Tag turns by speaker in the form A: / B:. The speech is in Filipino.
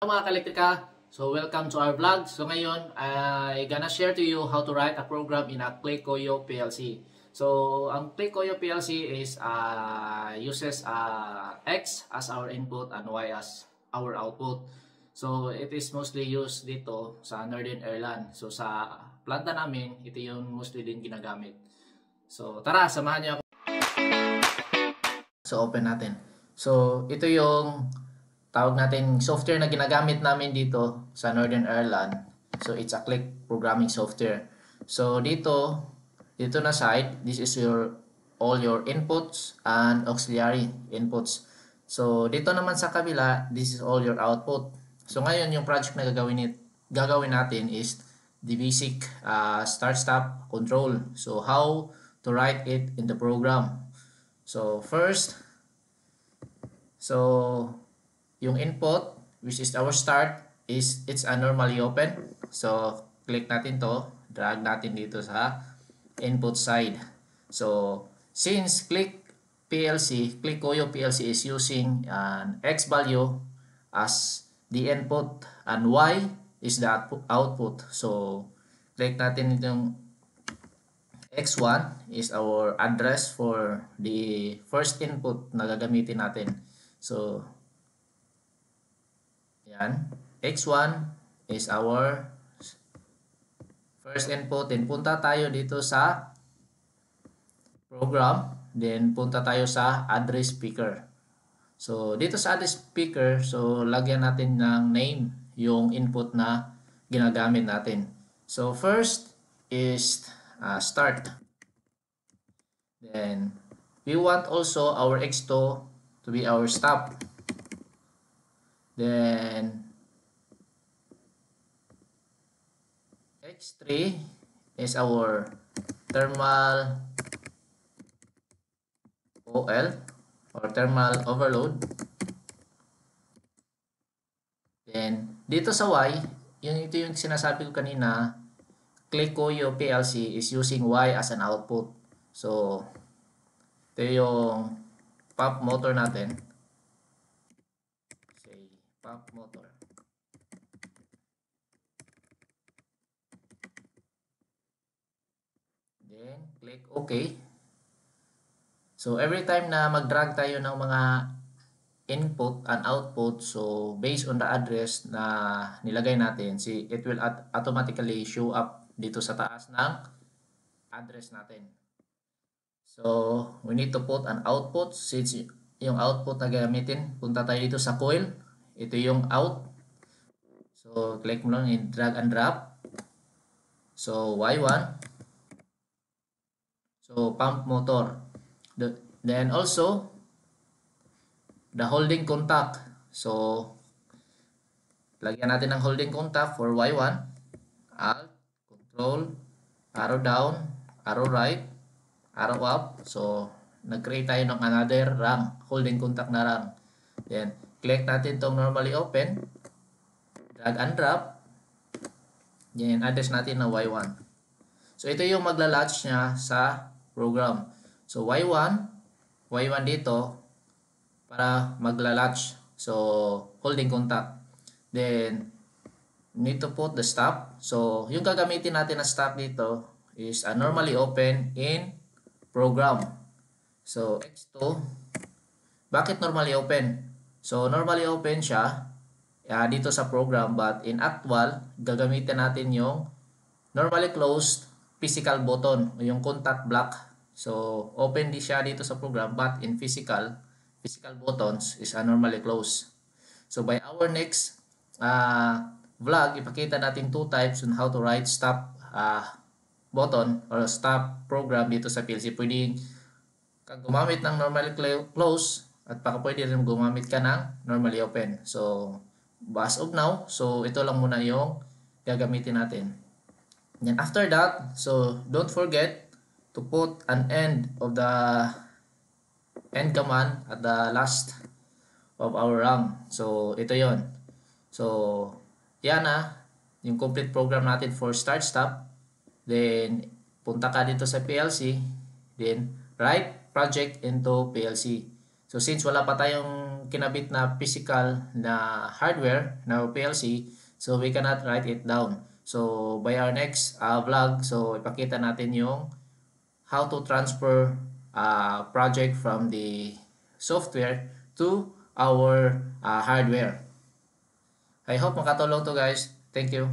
A: Mga ka-elektrika, so welcome to our vlog. So ngayon, I gonna share to you how to write a program in a Clickoyo PLC. So ang Clickoyo PLC is uses X as our input and Y as our output. So it is mostly used dito sa Northern Ireland. So sa planta namin, ito yung mostly din ginagamit. So tara, samahan niyo ako. So open natin. So ito yung tawag natin software na ginagamit namin dito sa Northern Ireland. So it's a click programming software. So dito na side, this is all your inputs and auxiliary inputs. So dito naman sa kabila, this is all your output. So ngayon yung project na gagawin natin is the basic start stop control. So how to write it in the program. So first, yung input, which is our start, it's normally open. So click natin to, drag natin dito sa input side. So since Clickoyo PLC is using an X value as the input and Y is the output. So click natin itong X1 is our address for the first input na gagamitin natin. So yan, X1 is our first input. Then punta tayo dito sa program. Then punta tayo sa address speaker. So dito sa address speaker, so lagyan natin ng name yung input na ginagamit natin. So first is start. Then we want also our X2 to be our stop. Then X3 is our thermal OL or thermal overload. Then dito sa Y, ito yung sinasabi ko kanina, Clickoyo PLC is using Y as an output. So ito yung pump motor natin. Pump motor. Then click OK. So every time na mag-drag tayo ng mga input and output, so based on the address na nilagay natin, it will automatically show up dito sa taas ng address natin. So we need to put an output. Since yung output na gamitin, punta tayo dito sa coil. Ito yung out. So click mo lang, drag and drop. So Y1. So pump motor. Then also the holding contact. So lagyan natin ng holding contact for Y1. Alt, Control, arrow down, arrow right, arrow up. So nag-create tayo ng another rung, holding contact na rung. Then click natin itong normally open, drag and drop, yan, address natin na Y1. So ito yung magla-latch niya sa program. So Y1 dito para magla-latch. So holding contact. Then need to put the stop. So yung gagamitin natin na stop dito is normally open in program. So X2, bakit normally open? So normally open siya dito sa program, but in actual gagamitin natin yung normally closed physical button, yung contact block. So open di siya dito sa program, but in physical buttons is normally closed. So by our next vlog, ipakita natin two types on how to write stop button or stop program dito sa PLC. Pwede kang gumamit ng normally close at baka pwede rin gumamit ka ng normally open. So as of now, so ito lang muna yung gagamitin natin. Then after that, so don't forget to put an end of the end command at the last of our rung. So ito yon. So yan yung complete program natin for start stop. Then punta ka dito sa PLC, then write project into PLC. So since wala pa tayong kinabit na physical na hardware na PLC, so we cannot write it down. So by our next vlog, so ipakita natin yung how to transfer project from the software to our hardware. I hope makatulong to guys. Thank you.